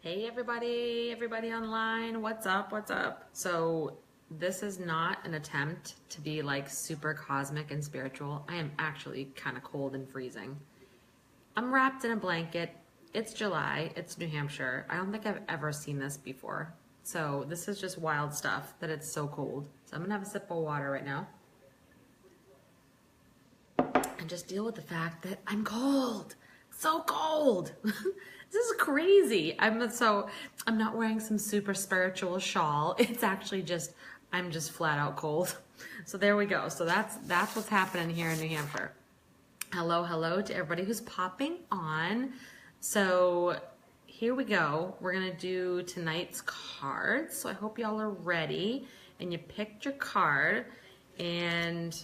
Hey everybody online, what's up, what's up? So this is not an attempt to be like super cosmic and spiritual. I am actually kind of cold and freezing. I'm wrapped in a blanket. It's July, it's New Hampshire. I don't think I've ever seen this before. So this is just wild stuff that it's so cold. So I'm gonna have a sip of water right now and just deal with the fact that I'm cold. So cold. This is crazy. I'm not wearing some super spiritual shawl. It's actually just I'm just flat out cold. So there we go. So that's what's happening here in New Hampshire. Hello to everybody who's popping on. So here we go. We're gonna do tonight's cards. So I hope y'all are ready and you picked your card. And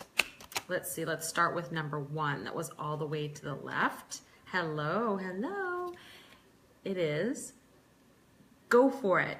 let's see, let's start with number 1. That was all the way to the left. Hello. It is go for it.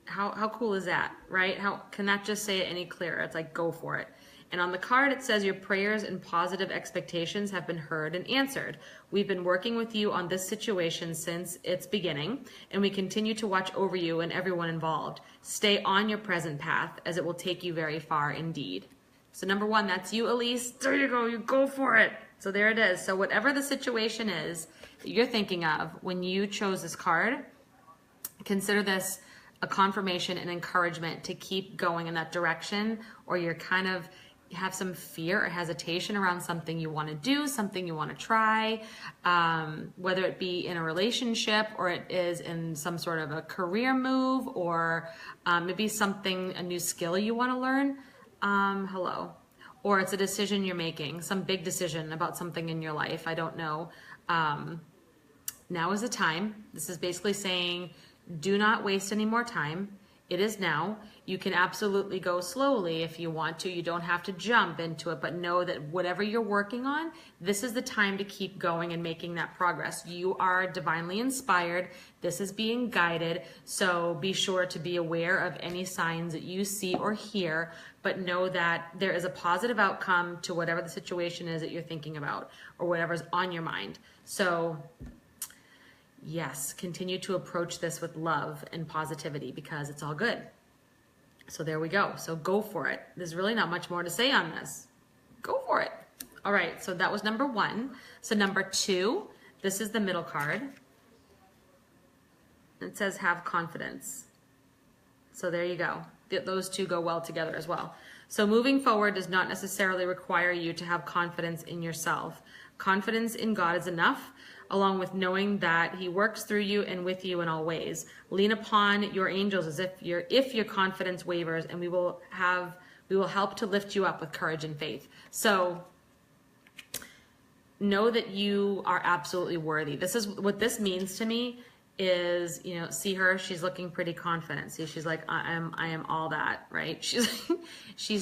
How cool is that, right? How can that just say it any clearer? It's like go for it. And on the card it says your prayers and positive expectations have been heard and answered. We've been working with you on this situation since its beginning, and we continue to watch over you and everyone involved. Stay on your present path, as it will take you very far indeed. So number 1, that's you, Elise. There you go. You go for it. So there it is. So whatever the situation is that you're thinking of when you chose this card, consider this a confirmation and encouragement to keep going in that direction, or you're kind of have some fear or hesitation around something you want to do, something you want to try, whether it be in a relationship or it is in some sort of a career move, or maybe something, a new skill you want to learn. Hello. Or it's a decision you're making, some big decision about something in your life. I don't know. Now is the time. This is basically saying, do not waste any more time. It is now. You can absolutely go slowly if you want to. You don't have to jump into it, but know that whatever you're working on, this is the time to keep going and making that progress. You are divinely inspired. This is being guided. So be sure to be aware of any signs that you see or hear, but know that there is a positive outcome to whatever the situation is that you're thinking about or whatever's on your mind. So yes, continue to approach this with love and positivity because it's all good. So there we go. So go for it. There's really not much more to say on this. Go for it. All right, so that was number 1. So number 2, this is the middle card. It says have confidence. So there you go. Those two go well together as well. So moving forward does not necessarily require you to have confidence in yourself. Confidence in God is enough, along with knowing that He works through you and with you in all ways. Lean upon your angels as if your confidence wavers, and we will help to lift you up with courage and faith. So know that you are absolutely worthy. This is what this means to me is, see her, she's looking pretty confident. See, she's like, I am all that, right? She's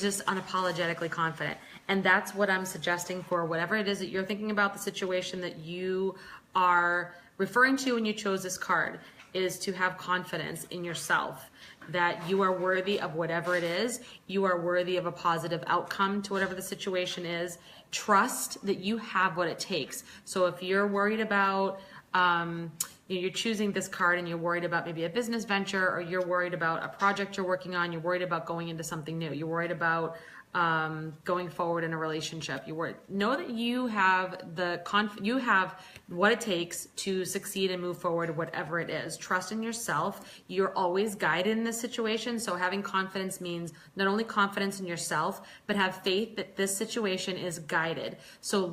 just unapologetically confident. And that's what I'm suggesting for whatever it is that you're thinking about, the situation that you are referring to when you chose this card, is to have confidence in yourself that you are worthy of whatever it is. You are worthy of a positive outcome to whatever the situation is. Trust that you have what it takes. So if you're worried about, you're choosing this card and you're worried about maybe a business venture, or you're worried about a project you're working on, you're worried about going into something new, you're worried about going forward in a relationship, know that you have you have what it takes to succeed and move forward, whatever it is. Trust in yourself. You're always guided in this situation. So having confidence means not only confidence in yourself, but have faith that this situation is guided. So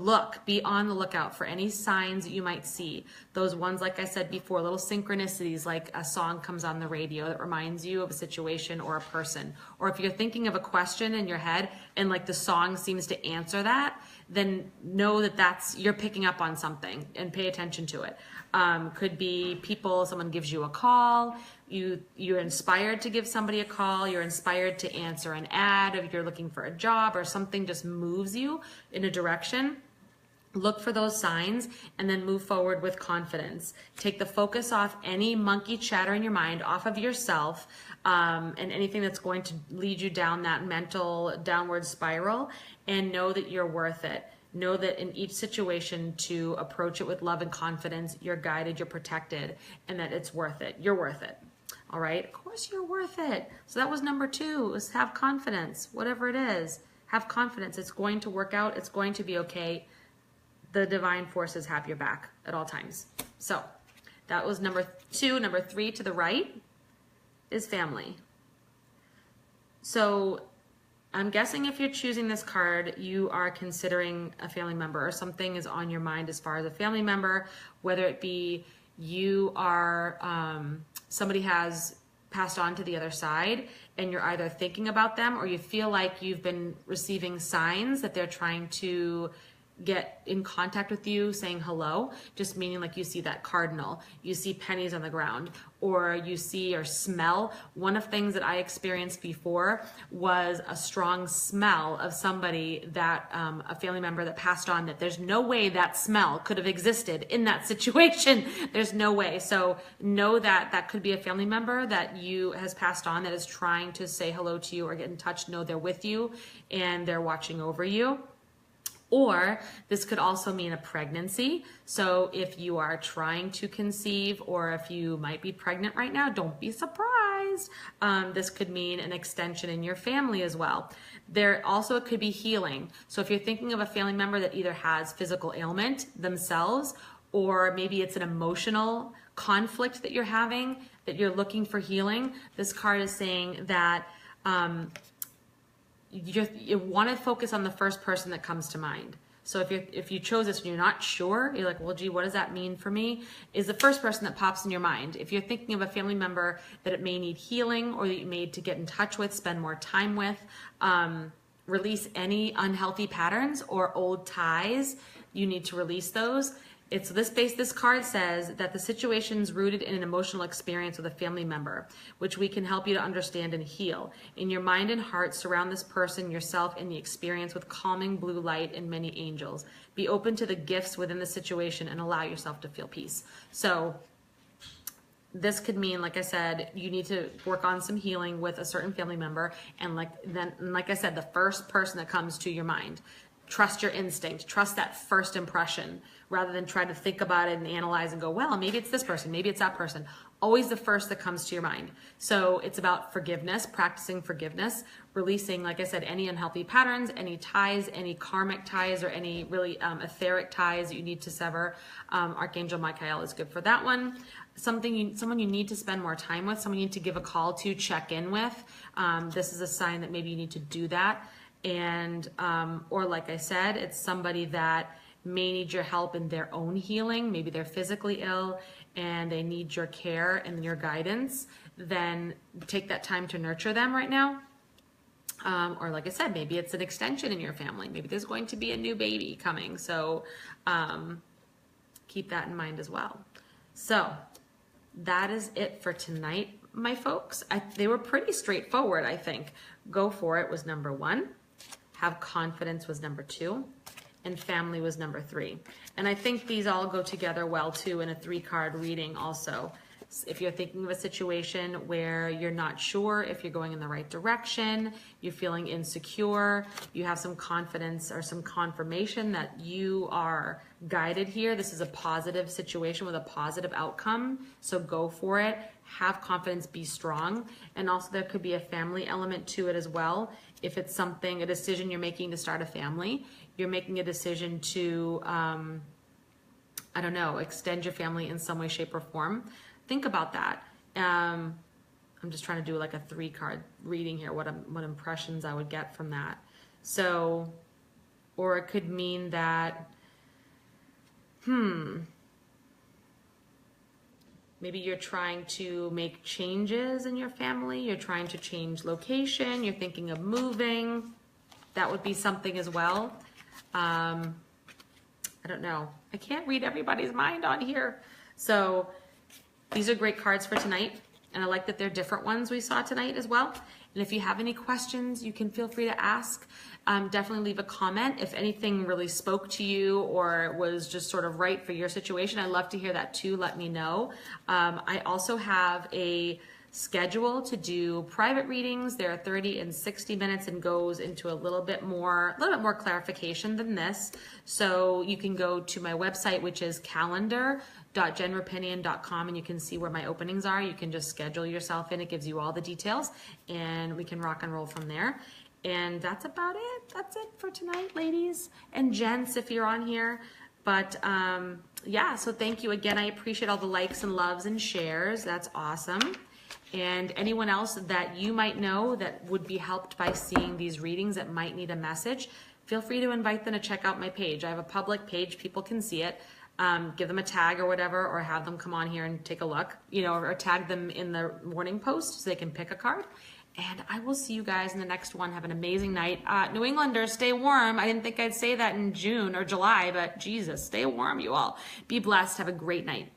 be on the lookout for any signs that you might see. Those ones, like I said before, little synchronicities, like a song comes on the radio that reminds you of a situation or a person. Or if you're thinking of a question in your head and like the song seems to answer that, then know that you're picking up on something and pay attention to it. Could be someone gives you a call, you're inspired to give somebody a call, you're inspired to answer an ad, if you're looking for a job, or something just moves you in a direction. Look for those signs and then move forward with confidence. Take the focus off any monkey chatter in your mind, off of yourself, and anything that's going to lead you down that mental downward spiral, and know that you're worth it. Know that in each situation to approach it with love and confidence, you're guided, you're protected, and that it's worth it. You're worth it. All right? Of course you're worth it. So that was number 2, is have confidence. Whatever it is, have confidence. It's going to work out. It's going to be okay. The divine forces have your back at all times. So that was number 2. Number 3 to the right is family. So I'm guessing if you're choosing this card, you are considering a family member, or something is on your mind as far as a family member, whether it be you are, somebody has passed on to the other side and you're either thinking about them, or you feel like you've been receiving signs that they're trying to get in contact with you, saying hello, just meaning like you see that cardinal, you see pennies on the ground, or you see or smell. One of the things that I experienced before was a strong smell of somebody that, a family member that passed on, that there's no way that smell could have existed in that situation. There's no way. So know that that could be a family member that you has passed on that is trying to say hello to you or get in touch. Know they're with you and they're watching over you. Or this could also mean a pregnancy. So if you are trying to conceive, or if you might be pregnant right now, don't be surprised. This could mean an extension in your family as well. There also, it could be healing. So if you're thinking of a family member that either has physical ailment themselves, or maybe it's an emotional conflict that you're having, that you're looking for healing, this card is saying that you want to focus on the first person that comes to mind. So if you chose this and you're not sure, you're like, well, gee, what does that mean for me? Is the first person that pops in your mind. If you're thinking of a family member that it may need healing, or that you may need to get in touch with, spend more time with, release any unhealthy patterns or old ties, you need to release those. It's this card says that the situation's rooted in an emotional experience with a family member, which we can help you to understand and heal. In your mind and heart, surround this person, yourself, and the experience with calming blue light and many angels. Be open to the gifts within the situation and allow yourself to feel peace. So this could mean, like I said, you need to work on some healing with a certain family member. And like I said, the first person that comes to your mind, trust your instinct, trust that first impression, rather than try to think about it and analyze and go, well, maybe it's this person, maybe it's that person. Always the first that comes to your mind. So it's about forgiveness, practicing forgiveness, releasing, like I said, any unhealthy patterns, any ties, any karmic ties, or any really etheric ties that you need to sever. Archangel Michael is good for that one. Someone you need to spend more time with, someone you need to give a call to, check in with. This is a sign that maybe you need to do that. And, or like I said, it's somebody that may need your help in their own healing. Maybe they're physically ill and they need your care and your guidance. Then take that time to nurture them right now. Or like I said, maybe it's an extension in your family. Maybe there's going to be a new baby coming. So keep that in mind as well. So that is it for tonight, my folks. They were pretty straightforward, I think. Go for it was number 1. Have confidence was number 2. And family was number 3. And I think these all go together well too in a 3-card reading also. If you're thinking of a situation where you're not sure if you're going in the right direction, you're feeling insecure, you have some confidence or some confirmation that you are guided here. This is a positive situation with a positive outcome. So go for it. Have confidence, be strong. And also there could be a family element to it as well. If it's something, a decision you're making to start a family, you're making a decision to, I don't know, extend your family in some way, shape, or form. Think about that. I'm just trying to do like a 3-card reading here, what impressions I would get from that. So, or it could mean that, maybe you're trying to make changes in your family. You're trying to change location. You're thinking of moving. That would be something as well. I don't know. I can't read everybody's mind on here. So these are great cards for tonight. And I like that they're different ones we saw tonight as well. And if you have any questions, you can feel free to ask. Definitely leave a comment. If anything really spoke to you or was just sort of right for your situation, I'd love to hear that too. Let me know. I also have a schedule to do private readings. They're 30 and 60 minutes and goes into a little bit more clarification than this. So you can go to my website, which is calendar.jenroopenian.com, and you can see where my openings are. You can just schedule yourself in. It gives you all the details, and we can rock and roll from there. And that's about it. That's it for tonight, ladies and gents, if you're on here. But yeah, so thank you again. I appreciate all the likes and loves and shares. That's awesome. And anyone else that you might know that would be helped by seeing these readings that might need a message, feel free to invite them to check out my page. I have a public page, people can see it. Give them a tag or whatever, or have them come on here and take a look, you know, or tag them in the morning post so they can pick a card. And I will see you guys in the next one. Have an amazing night. New Englanders, stay warm. I didn't think I'd say that in June or July, but Jesus, stay warm, you all. Be blessed. Have a great night.